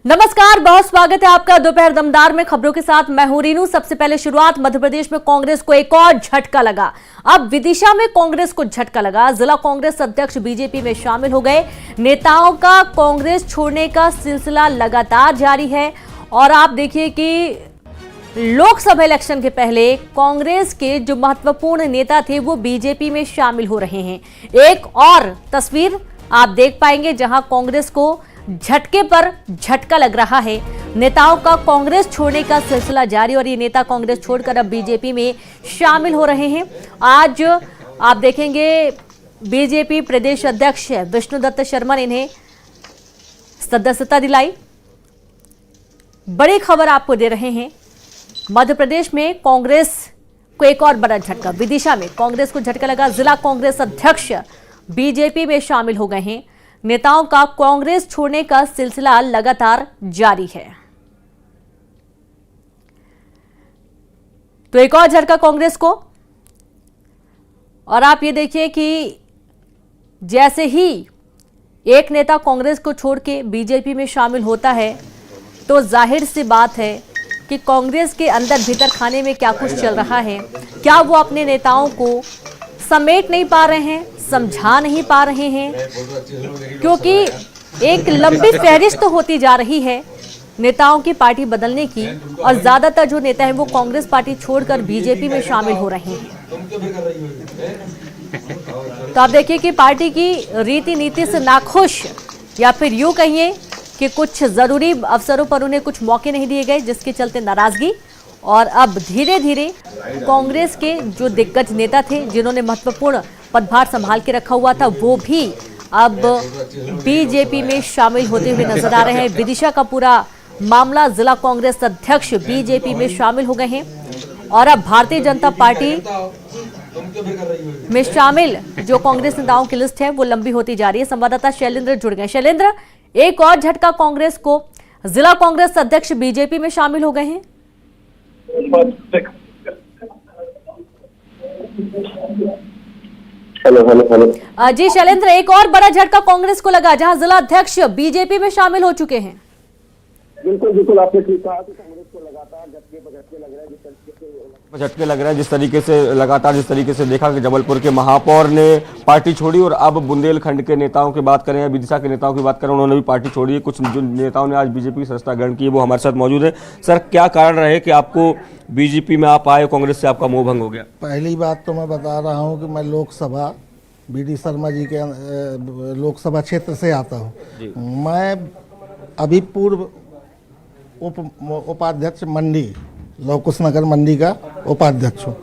नमस्कार, बहुत स्वागत है आपका दोपहर दमदार में खबरों के साथ। मैं हूं रीनू। सबसे पहले शुरुआत, मध्य प्रदेश में कांग्रेस को एक और झटका लगा। अब विदिशा में कांग्रेस को झटका लगा। जिला कांग्रेस अध्यक्ष बीजेपी में शामिल हो गए। नेताओं का कांग्रेस छोड़ने का सिलसिला लगातार जारी है और आप देखिए कि लोकसभा इलेक्शन के पहले कांग्रेस के जो महत्वपूर्ण नेता थे वो बीजेपी में शामिल हो रहे हैं। एक और तस्वीर आप देख पाएंगे जहां कांग्रेस को झटके पर झटका लग रहा है। नेताओं का कांग्रेस छोड़ने का सिलसिला जारी और ये नेता कांग्रेस छोड़कर अब बीजेपी में शामिल हो रहे हैं। आज आप देखेंगे बीजेपी प्रदेश अध्यक्ष विष्णुदत्त शर्मा ने इन्हें सदस्यता दिलाई। बड़ी खबर आपको दे रहे हैं, मध्य प्रदेश में कांग्रेस को एक और बड़ा झटका। विदिशा में कांग्रेस को झटका लगा। जिला कांग्रेस अध्यक्ष बीजेपी में शामिल हो गए हैं। नेताओं का कांग्रेस छोड़ने का सिलसिला लगातार जारी है। तो एक और झटका कांग्रेस को। और आप ये देखिए कि जैसे ही एक नेता कांग्रेस को छोड़ के बीजेपी में शामिल होता है तो जाहिर सी बात है कि कांग्रेस के अंदर भीतर खाने में क्या कुछ चल रहा है। क्या वो अपने नेताओं को समेट नहीं पा रहे हैं, समझा नहीं पा रहे हैं, क्योंकि एक लंबी फहरिस्त होती जा रही है नेताओं की पार्टी बदलने की और ज्यादातर जो नेता हैं वो कांग्रेस पार्टी छोड़कर बीजेपी में शामिल हो रहे हैं। तो आप देखिए कि पार्टी की रीति नीति से नाखुश या फिर यूं कहिए कि कुछ जरूरी अवसरों पर उन्हें कुछ मौके नहीं दिए गए, जिसके चलते नाराजगी। और अब धीरे धीरे कांग्रेस के जो दिग्गज नेता थे जिन्होंने महत्वपूर्ण पदभार संभाल के रखा हुआ था वो भी अब बीजेपी में शामिल होते हुए नजर आ रहे हैं। विदिशा का पूरा मामला, जिला कांग्रेस अध्यक्ष बीजेपी में शामिल हो गए हैं और अब भारतीय जनता पार्टी में शामिल जो कांग्रेस नेताओं की लिस्ट है वो लंबी होती जा रही है। संवाददाता शैलेंद्र जुड़ गए। शैलेंद्र, एक और झटका कांग्रेस को। जिला कांग्रेस अध्यक्ष बीजेपी में शामिल हो गए हैं। हेलो जी शैलेंद्र, एक और बड़ा झटका कांग्रेस को लगा जहां जिला अध्यक्ष बीजेपी में शामिल हो चुके हैं। बिल्कुल आपने ठीक कहा कि कांग्रेस को लगातार झटके लग रहा है। जिस तरीके से देखा कि जबलपुर के महापौर ने पार्टी छोड़ी और अब बुंदेलखंड के नेताओं की बात करें या विदिशा के नेताओं की बात करें, उन्होंने भी पार्टी छोड़ी है। कुछ जो नेताओं ने आज बीजेपी की सदस्यता ग्रहण की है वो हमारे साथ मौजूद है। सर, क्या कारण रहे कि आपको बीजेपी में आप आए, कांग्रेस से आपका मोह भंग हो गया? पहली बात तो मैं बता रहा हूँ कि मैं लोकसभा बी.डी. शर्मा जी के लोकसभा क्षेत्र से आता हूँ। मैं अभी पूर्व उपाध्यक्ष मंडी, लवकुश नगर मंडी का उपाध्यक्ष हूँ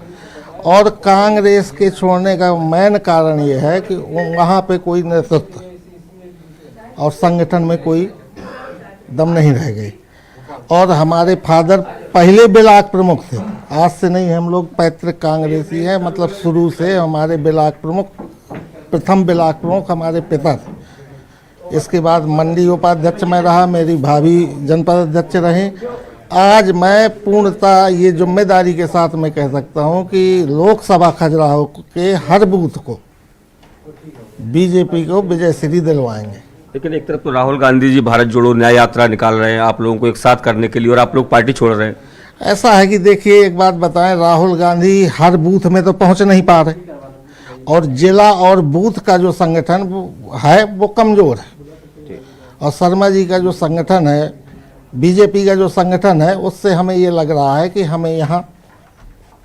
और कांग्रेस के छोड़ने का मेन कारण ये है कि वहाँ पे कोई नेतृत्व और संगठन में कोई दम नहीं रह गई। और हमारे फादर पहले ब्लॉक प्रमुख थे, आज से नहीं, हम लोग पैतृक कांग्रेसी हैं। मतलब शुरू से हमारे ब्लॉक प्रमुख, प्रथम ब्लॉक प्रमुख हमारे पिता थे। इसके बाद मंडी उपाध्यक्ष में रहा, मेरी भाभी जनपद अध्यक्ष रहे। आज मैं पूर्णतः ये जिम्मेदारी के साथ मैं कह सकता हूं कि लोकसभा खजुराहो के हर बूथ को बीजेपी को विजय श्री दिलवाएंगे। लेकिन एक तरफ तो राहुल गांधी जी भारत जोड़ो न्याय यात्रा निकाल रहे हैं आप लोगों को एक साथ करने के लिए और आप लोग पार्टी छोड़ रहे हैं। ऐसा है कि देखिए, एक बात बताएं, राहुल गांधी हर बूथ में तो पहुंच नहीं पा रहे और जिला और बूथ का जो संगठन है वो कमजोर है। और शर्मा जी का जो संगठन है, बीजेपी का जो संगठन है, उससे हमें ये लग रहा है कि हमें यहाँ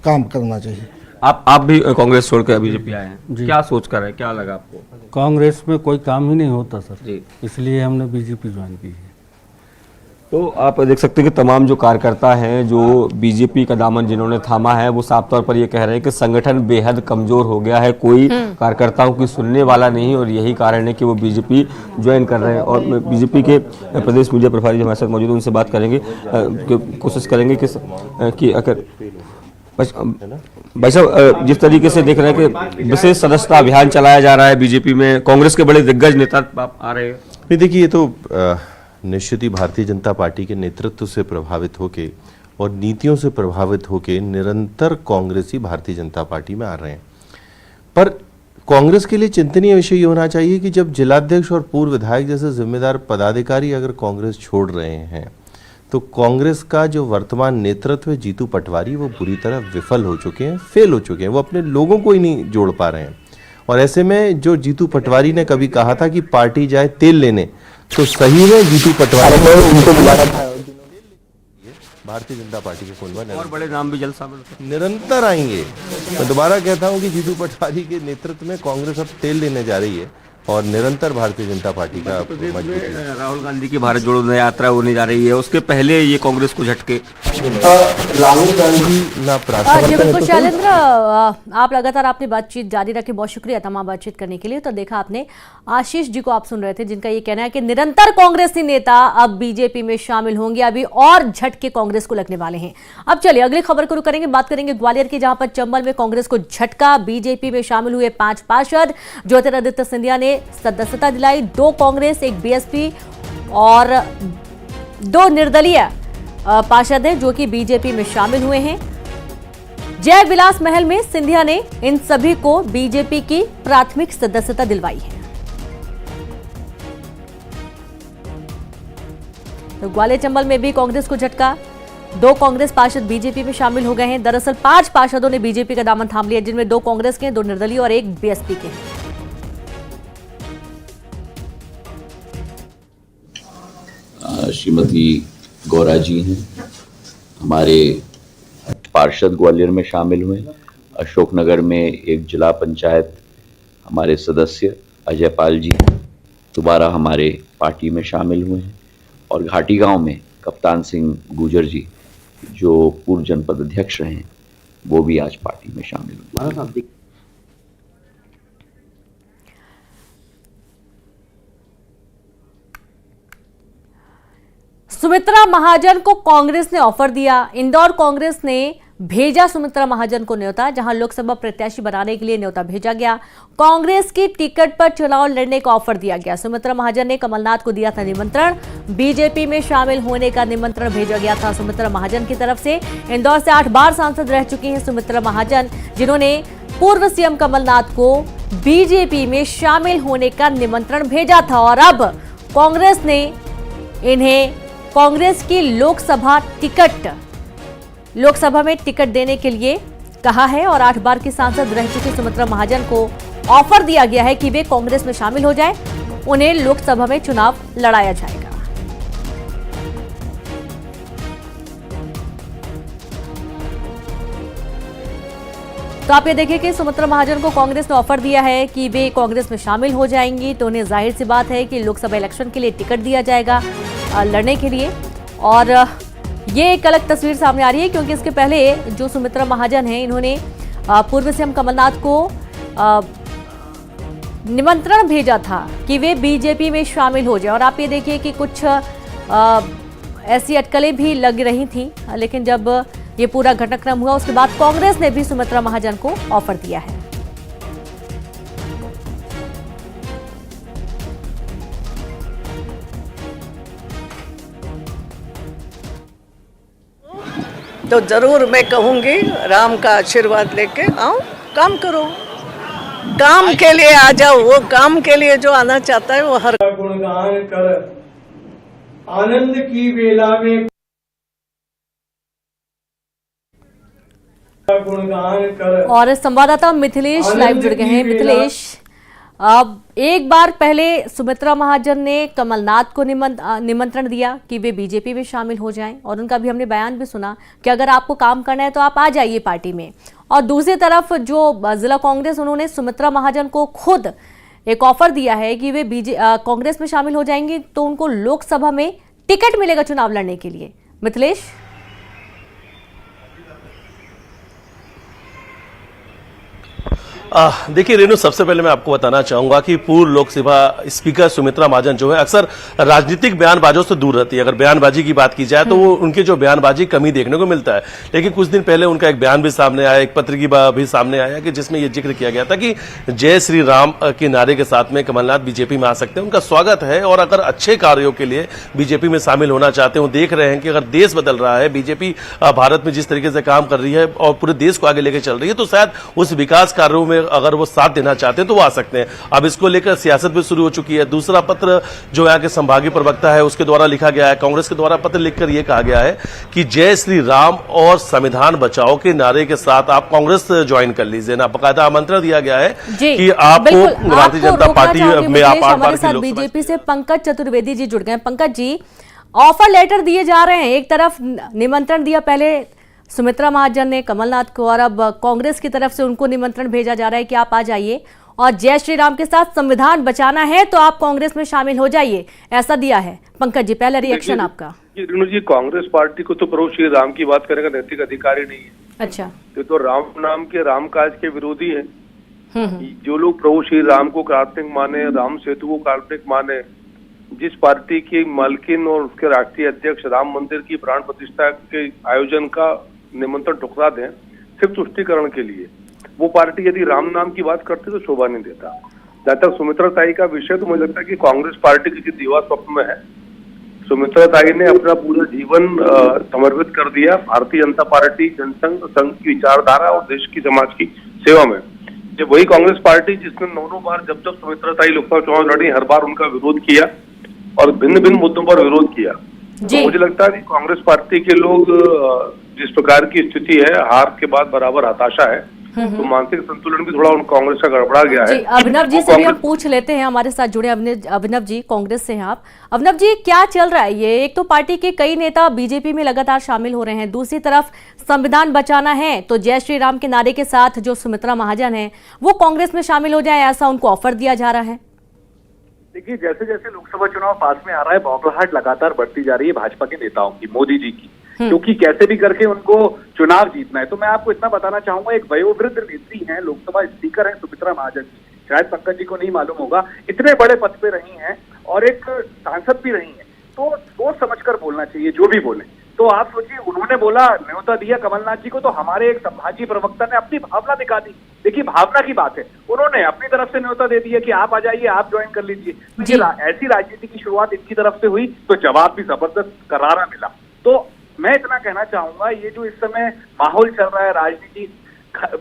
काम करना चाहिए। आप भी कांग्रेस छोड़कर बीजेपी आए हैं, क्या सोच कर है, क्या लगा आपको? कांग्रेस में कोई काम ही नहीं होता सर जी, इसलिए हमने बीजेपी ज्वाइन की है। तो आप देख सकते हैं कि तमाम जो कार्यकर्ता हैं जो बीजेपी का दामन जिन्होंने थामा है वो साफ तौर पर ये कह रहे हैं कि संगठन बेहद कमजोर हो गया है, कोई कार्यकर्ताओं की सुनने वाला नहीं और यही कारण है कि वो बीजेपी ज्वाइन कर रहे हैं। और बीजेपी के प्रदेश मीडिया प्रभारी हमारे साथ मौजूद, उनसे बात करेंगे, कोशिश करेंगे कि अगर भाई साहब जिस तरीके से देख रहे हैं कि विशेष सदस्यता अभियान चलाया जा रहा है बीजेपी में, कांग्रेस के बड़े दिग्गज नेता आ रहे हैं। नहीं, देखिए, ये तो निश्चित ही भारतीय जनता पार्टी के नेतृत्व से प्रभावित होके और नीतियों से प्रभावित होके निरंतर कांग्रेसी भारतीय जनता पार्टी में आ रहे हैं। पर कांग्रेस के लिए चिंतनीय विषय ये होना चाहिए कि जब जिलाध्यक्ष और पूर्व विधायक जैसे जिम्मेदार पदाधिकारी अगर कांग्रेस छोड़ रहे हैं तो कांग्रेस का जो वर्तमान नेतृत्व है जीतू पटवारी वो बुरी तरह विफल हो चुके हैं, फेल हो चुके हैं, वो अपने लोगों को ही नहीं जोड़ पा रहे हैं। और ऐसे में जो जीतू पटवारी ने कभी कहा था कि पार्टी जाए तेल लेने, तो सही में जीतू पटवारी ने उनको बुलाया था। भारतीय जनता पार्टी के कुंभा और बड़े नाम भी जल्द शामिल निरंतर आएंगे। मैं दोबारा कहता हूं कि जीतू पटवारी के नेतृत्व में कांग्रेस अब तेल लेने जा रही है और निरंतर भारतीय जनता पार्टी का मजबूत है। राहुल गांधी की भारत जोड़ो यात्रा होने जा रही है, उसके पहले ये कांग्रेस को झटके। राहुल गांधी ना जी बिल्कुल शैलेंद्र, आप लगातार अपनी बातचीत जारी रखें, बहुत शुक्रिया तमाम बातचीत करने के लिए। तो देखा आपने आशीष जी को आप सुन रहे थे, जिनका ये कहना है कि निरंतर कांग्रेसी नेता अब बीजेपी में शामिल होंगे, अभी और झटके कांग्रेस को लगने वाले हैं। अब चलिए अगली खबर को रुक करेंगे, बात करेंगे ग्वालियर की, जहां पर चंबल में कांग्रेस को झटका। बीजेपी में शामिल हुए 5 पार्षद। ज्योतिरादित्य सिंधिया ने सदस्यता दिलाई, 2 कांग्रेस, 1 बीएसपी और 2 निर्दलीय पार्षद हैं जो कि बीजेपी में शामिल हुए हैं। जय विलास महल में सिंधिया ने इन सभी को बीजेपी की प्राथमिक सदस्यता दिलवाई है। तो ग्वालियर चंबल में भी कांग्रेस को झटका, 2 कांग्रेस पार्षद बीजेपी में शामिल हो गए हैं। दरअसल 5 पार्षदों ने बीजेपी का दामन थाम लिया, जिनमें 2 कांग्रेस के, 2 निर्दलीय और 1 बीएसपी के हैं। श्रीमती गौरा जी हैं, हमारे पार्षद ग्वालियर में शामिल हुए। अशोकनगर में एक जिला पंचायत हमारे सदस्य अजय पाल जी दोबारा हमारे पार्टी में शामिल हुए हैं। और घाटी गांव में कप्तान सिंह गुजर जी जो पूर्व जनपद अध्यक्ष रहे हैं, वो भी आज पार्टी में शामिल हुए। सुमित्रा महाजन को कांग्रेस ने ऑफर दिया। इंदौर कांग्रेस ने भेजा सुमित्रा महाजन को न्योता, जहां लोकसभा प्रत्याशी बनाने के लिए न्योता भेजा गया। कांग्रेस की टिकट पर चुनाव लड़ने का ऑफर दिया गया। सुमित्रा महाजन ने कमलनाथ को दिया था निमंत्रण, बीजेपी में शामिल होने का निमंत्रण भेजा गया था सुमित्रा महाजन की तरफ से। इंदौर से 8 बार सांसद रह चुकी हैं सुमित्रा महाजन, जिन्होंने पूर्व सीएम कमलनाथ को बीजेपी में शामिल होने का निमंत्रण भेजा था। और अब कांग्रेस ने इन्हें कांग्रेस की लोकसभा में टिकट देने के लिए कहा है और 8 बार की सांसद रह चुकी सुमित्रा महाजन को ऑफर दिया गया है कि वे कांग्रेस में शामिल हो जाएं, उन्हें लोकसभा में चुनाव लड़ाया जाएगा। तो आप ये देखिए कि सुमित्रा महाजन को कांग्रेस ने ऑफर दिया है कि वे कांग्रेस में शामिल हो जाएंगी, तो उन्हें जाहिर सी बात है कि लोकसभा इलेक्शन के लिए टिकट दिया जाएगा लड़ने के लिए। और ये एक अलग तस्वीर सामने आ रही है, क्योंकि इसके पहले जो सुमित्रा महाजन हैं, इन्होंने पूर्व सीएम कमलनाथ को निमंत्रण भेजा था कि वे बीजेपी में शामिल हो जाए। और आप ये देखिए कि कुछ ऐसी अटकलें भी लग रही थी, लेकिन जब ये पूरा घटनाक्रम हुआ उसके बाद कांग्रेस ने भी सुमित्रा महाजन को ऑफर दिया है। तो जरूर मैं कहूंगी, राम का आशीर्वाद लेके आओ, काम करो, काम के लिए आ जाओ। वो काम के लिए जो आना चाहता है वो हर गुणगान कर आनंद की वेला में गुणगान कर। और संवाददाता मिथिलेश लाइव जुड़ गए हैं। मिथिलेश, अब एक बार पहले सुमित्रा महाजन ने कमलनाथ को निमंत्रण दिया कि वे बीजेपी में शामिल हो जाएं, और उनका भी हमने बयान भी सुना कि अगर आपको काम करना है तो आप आ जाइए पार्टी में। और दूसरी तरफ जो जिला कांग्रेस, उन्होंने सुमित्रा महाजन को खुद एक ऑफर दिया है कि वे कांग्रेस में शामिल हो जाएंगी तो उनको लोकसभा में टिकट मिलेगा चुनाव लड़ने के लिए। मिथिलेश, देखिए रेणु, सबसे पहले मैं आपको बताना चाहूंगा कि पूर्व लोकसभा स्पीकर सुमित्रा महाजन जो है अक्सर राजनीतिक बयानबाजों से दूर रहती है। अगर बयानबाजी की बात की जाए तो वो उनके जो बयानबाजी कमी देखने को मिलता है, लेकिन कुछ दिन पहले उनका एक बयान भी सामने आया, एक पत्र की भी सामने आया कि जिसमें यह जिक्र किया गया था कि जय श्री राम के नारे के साथ में कमलनाथ बीजेपी में आ सकते हैं, उनका स्वागत है। और अगर अच्छे कार्यों के लिए बीजेपी में शामिल होना चाहते हैं, देख रहे हैं कि अगर देश बदल रहा है, बीजेपी भारत में जिस तरीके से काम कर रही है और पूरे देश को आगे लेकर चल रही है, तो शायद उस विकास कार्यों में अगर वो साथ देना चाहते हैं तो वो आ सकते हैं। अब इसको लेकर सियासत भी शुरू हो चुकी है। दूसरा पत्र जो यहाँ के संभागीय प्रवक्ता है उसके द्वारा लिखा गया है, कांग्रेस के द्वारा पत्र लिखकर यह कहा गया है कि जय श्री राम और संविधान बचाओ के नारे के साथ आप कांग्रेस ज्वाइन कर लीजिए ना। बकायदा आमंत्रण दिया गया है कि आपको भारतीय जनता पार्टी में आप हमारे साथ बीजेपी से पंकज चतुर्वेदी जी जुड़ गए। पंकज जी, ऑफर लेटर दिए जा रहे हैं, एक तरफ निमंत्रण दिया पहले सुमित्रा महाजन ने कमलनाथ को, और अब कांग्रेस की तरफ से उनको निमंत्रण भेजा जा रहा है कि आप आ जाइए और जय श्री राम के साथ संविधान बचाना है तो आप कांग्रेस में शामिल हो जाइए, ऐसा दिया है। पंकज जी, पहला रिएक्शन आपका। रेणु जी, कांग्रेस पार्टी को तो प्रभु श्री राम की बात करने का नैतिक अधिकार ही नहीं है। अच्छा, ये तो राम नाम के राम काज के विरोधी है। जो लोग प्रभु श्री राम को काल्पनिक माने, राम सेतु को काल्पनिक माने, जिस पार्टी की मालकिन और उसके राष्ट्रीय अध्यक्ष राम मंदिर की प्राण प्रतिष्ठा के आयोजन का निमंत्रण ठुकरा दें सिर्फ तुष्टीकरण के लिए, वो पार्टी यदि राम नाम की बात करती तो शोभा नहीं देता। जहाँ तक सुमित्रा ताई का विषय, तो मुझे लगता है कि कांग्रेस पार्टी किसी दीवा स्वप्न में है। सुमित्रा ताई ने अपना पूरा जीवन समर्पित कर दिया भारतीय जनता पार्टी, जनसंघ, संघ की विचारधारा और देश की समाज की सेवा में। जब वही कांग्रेस पार्टी जिसने 9 बार जब जब सुमित्रा ताई लोकसभा चुनाव लड़ी, हर बार उनका विरोध किया और भिन्न भिन्न मुद्दों पर विरोध किया, तो मुझे लगता है कि कांग्रेस पार्टी के लोग जिस प्रकार की स्थिति है, हार के बाद बराबर हताशा है, तो मानसिक संतुलन भी थोड़ा उन कांग्रेस का गड़बड़ा गया है। अभिनव जी से भी हम पूछ लेते हैं, हमारे साथ जुड़े अभिनव जी, कांग्रेस से हैं आप। अभिनव जी, क्या चल रहा है ये? एक तो पार्टी के कई नेता बीजेपी में लगातार शामिल हो रहे हैं, दूसरी तरफ संविधान बचाना है तो जय श्री राम के नारे के साथ जो सुमित्रा महाजन है वो कांग्रेस में शामिल हो जाए, ऐसा उनको ऑफर दिया जा रहा है। देखिए, जैसे जैसे लोकसभा चुनाव पास में आ रहा है, बौखलाहट लगातार बढ़ती जा रही है भाजपा के नेताओं की, मोदी जी की, क्योंकि कैसे भी करके उनको चुनाव जीतना है। तो मैं आपको इतना बताना चाहूंगा, एक वयोवृद्ध नेत्री हैं, लोकसभा स्पीकर हैं सुमित्रा महाजन जी, शायद पंकज जी को नहीं मालूम होगा, इतने बड़े पद पे रही हैं और एक सांसद भी रही हैं, तो सोच समझकर बोलना चाहिए जो भी बोले। तो आप सोचिए, उन्होंने बोला, न्योता दिया कमलनाथ जी को, तो हमारे एक संभागीय प्रवक्ता ने अपनी भावना दिखा दी। देखिए, भावना की बात है, उन्होंने अपनी तरफ से न्योता दे दिया कि आप आ जाइए, आप ज्वाइन कर लीजिए। ऐसी राजनीति की शुरुआत इनकी तरफ से हुई तो जवाब भी जबरदस्त करारा मिला। तो मैं इतना कहना चाहूंगा, ये जो इस समय माहौल चल रहा है राजनीति,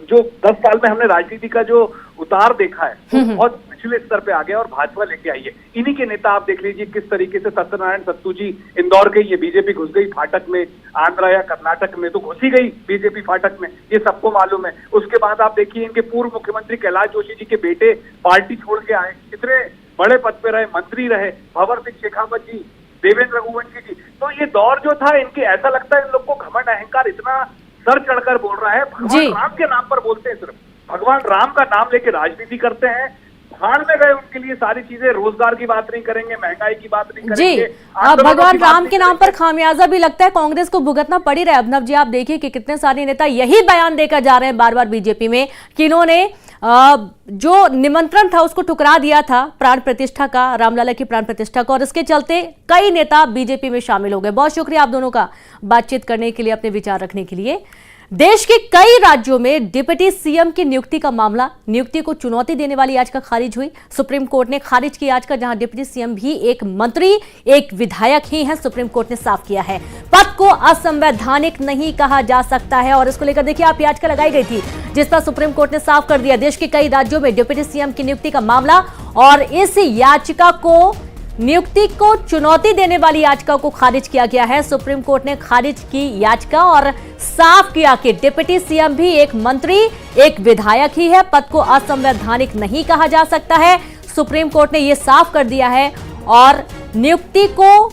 जो 10 साल में हमने राजनीति का जो उतार देखा है वो बहुत निचले स्तर पे आ गया और भाजपा लेके आई है। इन्हीं के नेता आप देख लीजिए किस तरीके से सत्यनारायण सत्तू जी इंदौर के, ये बीजेपी घुस गई फाटक में, आंध्र या कर्नाटक में तो घुस ही गई बीजेपी फाटक में, ये सबको मालूम है। उसके बाद आप देखिए, इनके पूर्व मुख्यमंत्री कैलाश जोशी जी के बेटे पार्टी छोड़ के आए, इतने बड़े पद पे रहे, मंत्री रहे, भंवर सिंह शेखावत जी, देवेंद्र रघुवंशी जी। तो ये दौर जो था, इनके ऐसा लगता है इन लोग को घमंड अहंकार इतना सर चढ़कर बोल रहा है। भगवान राम के नाम पर बोलते हैं, सिर्फ भगवान राम का नाम लेके राजनीति करते हैं। भाड़ में गए उनके लिए सारी चीजें, रोजगार की बात नहीं करेंगे, महंगाई की बात नहीं करेंगे। अब भगवान राम के नाम पर खामियाजा भी लगता है कांग्रेस को भुगतना पड़ ही रहा है। अभिनव जी, आप देखिए कि कितने सारे नेता यही बयान देकर जा रहे हैं बार बार बीजेपी में कि इन्होंने जो निमंत्रण था उसको ठुकरा दिया था, प्राण प्रतिष्ठा का, रामलला की प्राण प्रतिष्ठा का, और इसके चलते कई नेता बीजेपी में शामिल हो गए। बहुत शुक्रिया आप दोनों का बातचीत करने के लिए, अपने विचार रखने के लिए। देश के कई राज्यों में डिप्टी सीएम की नियुक्ति का मामला, नियुक्ति को चुनौती देने वाली याचिका खारिज हुई। सुप्रीम कोर्ट ने खारिज की याचिका, जहां डिप्टी सीएम भी एक मंत्री, एक विधायक ही है। सुप्रीम कोर्ट ने साफ किया है पद को असंवैधानिक नहीं कहा जा सकता है, और इसको लेकर देखिए आप याचिका लगाई गई थी जिस पर सुप्रीम कोर्ट ने साफ कर दिया देश के कई राज्यों में डिप्टी सीएम की नियुक्ति का मामला, और इस याचिका को, नियुक्ति को चुनौती देने वाली याचिका को खारिज किया गया है। सुप्रीम कोर्ट ने खारिज की याचिका और साफ किया कि डिप्टी सीएम भी एक मंत्री, एक विधायक ही है, पद को असंवैधानिक नहीं कहा जा सकता है। सुप्रीम कोर्ट ने यह साफ कर दिया है और नियुक्ति को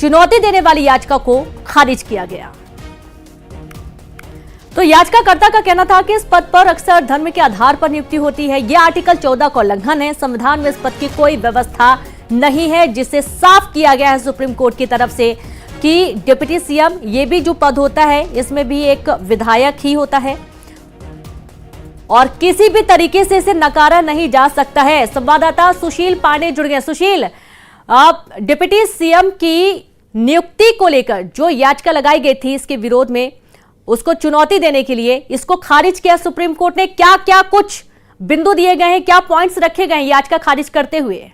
चुनौती देने वाली याचिका को खारिज किया गया। तो याचिकाकर्ता का कहना था कि इस पद पर अक्सर धर्म के आधार पर नियुक्ति होती है, यह आर्टिकल 14 का उल्लंघन है। संविधान में इस पद की कोई व्यवस्था नहीं है, जिसे साफ किया गया है सुप्रीम कोर्ट की तरफ से कि डिप्टी सीएम, ये भी जो पद होता है इसमें भी एक विधायक ही होता है और किसी भी तरीके से इसे नकारा नहीं जा सकता है। संवाददाता सुशील पांडे जुड़ गए। सुशील, आप डिप्टी सीएम की नियुक्ति को लेकर जो याचिका लगाई गई थी इसके विरोध में, उसको चुनौती देने के लिए इसको खारिज किया सुप्रीम कोर्ट ने, क्या क्या कुछ बिंदु दिए गए हैं, क्या पॉइंट्स रखे गए हैं याचिका खारिज करते हुए?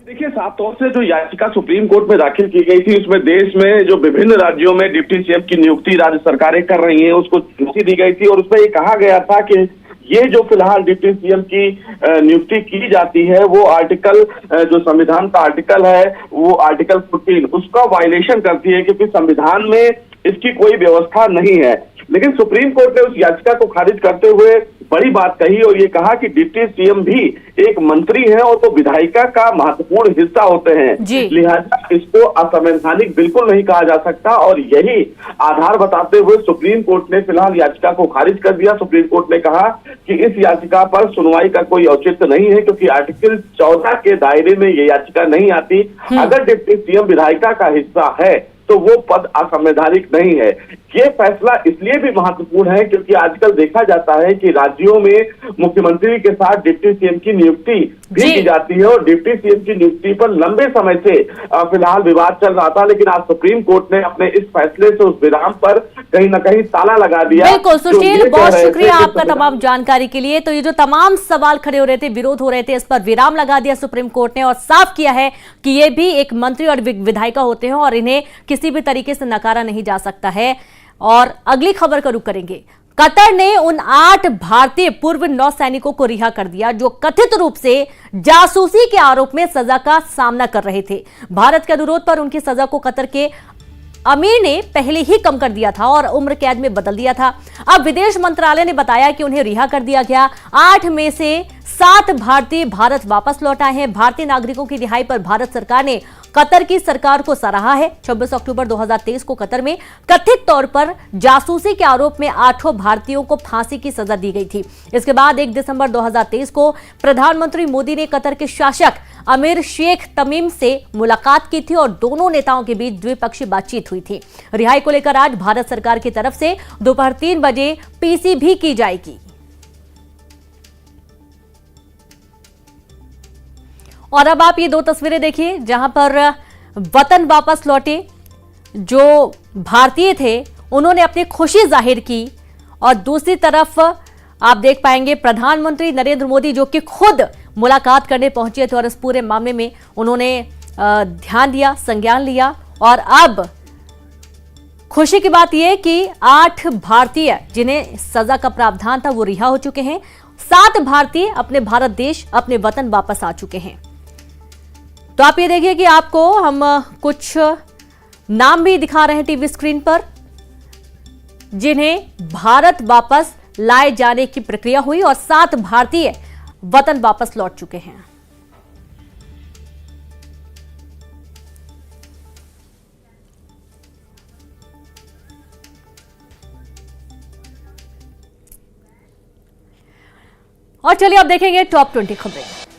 देखिए, साफ तौर से जो याचिका सुप्रीम कोर्ट में दाखिल की गई थी उसमें देश में जो विभिन्न राज्यों में डिप्टी सीएम की नियुक्ति राज्य सरकारें कर रही हैं उसको चुनौती दी गई थी, और उसमें ये कहा गया था कि ये जो फिलहाल डिप्टी सीएम की नियुक्ति की जाती है वो आर्टिकल जो संविधान का आर्टिकल है वो आर्टिकल 14 उसका वायलेशन करती है, क्योंकि संविधान में इसकी कोई व्यवस्था नहीं है। लेकिन सुप्रीम कोर्ट ने उस याचिका को खारिज करते हुए बड़ी बात कही और ये कहा कि डिप्टी सीएम भी एक मंत्री है और वो विधायिका का महत्वपूर्ण हिस्सा होते हैं, लिहाजा इसको असंवैधानिक बिल्कुल नहीं कहा जा सकता। और यही आधार बताते हुए सुप्रीम कोर्ट ने फिलहाल याचिका को खारिज कर दिया। सुप्रीम कोर्ट ने कहा कि इस याचिका पर सुनवाई का कोई औचित्य नहीं है, क्योंकि आर्टिकल 14 के दायरे में ये याचिका नहीं आती। अगर डिप्टी सीएम विधायिका का हिस्सा है तो वो पद असंवैधानिक नहीं है। ये फैसला इसलिए भी महत्वपूर्ण है क्योंकि आजकल देखा जाता है कि राज्यों में मुख्यमंत्री के साथ डिप्टी सीएम की नियुक्ति भी की जाती है और डिप्टी सीएम की नियुक्ति पर लंबे समय से फिलहाल विवाद चल रहा था, लेकिन आज सुप्रीम कोर्ट ने अपने इस फैसले से उस विराम पर कहीं ना कहीं ताला लगा दिया। बिल्कुल सुशील, बहुत शुक्रिया आपका तमाम जानकारी के लिए। तो ये जो तमाम सवाल खड़े हो रहे थे, विरोध हो रहे थे, इस पर विराम लगा दिया सुप्रीम कोर्ट ने और साफ किया है कि ये भी एक मंत्री और विधायिका होते हैं और इन्हें किसी भी तरीके से नकारा नहीं जा सकता है। और अगली खबर का रुख करेंगे। कतर ने उन 8 भारतीय पूर्व नौसैनिकों को रिहा कर दिया जो कथित रूप से जासूसी के आरोप में सजा का सामना कर रहे थे। भारत के अनुरोध पर उनकी सजा को कतर के अमीर ने पहले ही कम कर दिया था और उम्र कैद में बदल दिया था। अब विदेश मंत्रालय ने बताया कि उन्हें रिहा कर दिया गया। 8 में से 7 भारतीय भारत वापस लौट आए हैं। भारतीय नागरिकों की रिहाई पर भारत सरकार ने कतर की सरकार को सराहा है। 26 अक्टूबर 2023 को कतर में कथित तौर पर जासूसी के आरोप में 8 भारतीयों को फांसी की सजा दी गई थी। इसके बाद 1 दिसंबर 2023 को प्रधानमंत्री मोदी ने कतर के शासक अमीर शेख तमीम से मुलाकात की थी और दोनों नेताओं के बीच द्विपक्षीय बातचीत हुई थी। रिहाई को लेकर आज भारत सरकार की तरफ से दोपहर 3 बजे पीसी भी की जाएगी। और अब आप ये 2 तस्वीरें देखिए जहां पर वतन वापस लौटे जो भारतीय थे उन्होंने अपनी खुशी जाहिर की और दूसरी तरफ आप देख पाएंगे प्रधानमंत्री नरेंद्र मोदी जो कि खुद मुलाकात करने पहुंचे थे और इस पूरे मामले में उन्होंने ध्यान दिया, संज्ञान लिया। और अब खुशी की बात यह कि 8 भारतीय जिन्हें सजा का प्रावधान था वो रिहा हो चुके हैं। 7 भारतीय अपने भारत देश, अपने वतन वापस आ चुके हैं। तो आप ये देखिए कि आपको हम कुछ नाम भी दिखा रहे हैं टीवी स्क्रीन पर जिन्हें भारत वापस लाए जाने की प्रक्रिया हुई और 7 भारतीय वतन वापस लौट चुके हैं। और चलिए अब देखेंगे टॉप 20 खबरें।